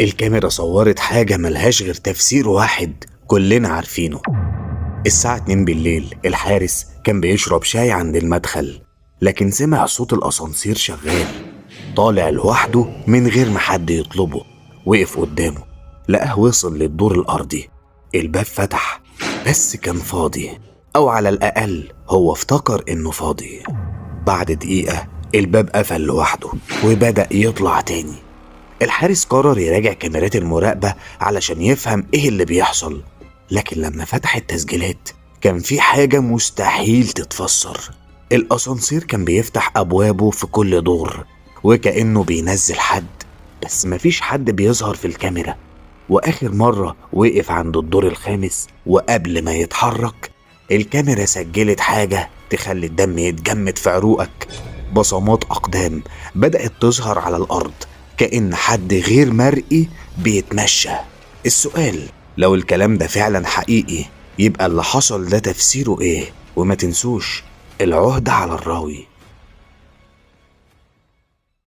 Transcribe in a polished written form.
الكاميرا صورت حاجة ملهاش غير تفسير واحد كلنا عارفينه. الساعة 2 بالليل الحارس كان بيشرب شاي عند المدخل، لكن سمع صوت الأسانسير شغال طالع لوحده من غير ما حد يطلبه. وقف قدامه لقاه وصل للدور الأرضي. الباب فتح بس كان فاضي، أو على الأقل هو افتكر إنه فاضي. بعد دقيقة الباب قفل لوحده وبدأ يطلع تاني. الحارس قرر يراجع كاميرات المراقبة علشان يفهم إيه اللي بيحصل، لكن لما فتح التسجيلات كان في حاجة مستحيل تتفسر. الأسانسير كان بيفتح أبوابه في كل دور وكأنه بينزل حد، بس مفيش حد بيظهر في الكاميرا. وآخر مرة وقف عند الدور الخامس، وقبل ما يتحرك الكاميرا سجلت حاجة تخلي الدم يتجمد في عروقك. بصمات أقدام بدأت تظهر على الأرض كأن حد غير مرئي بيتمشى. السؤال، لو الكلام ده فعلا حقيقي يبقى اللي حصل ده تفسيره ايه؟ وما تنسوش العهدة على الراوي.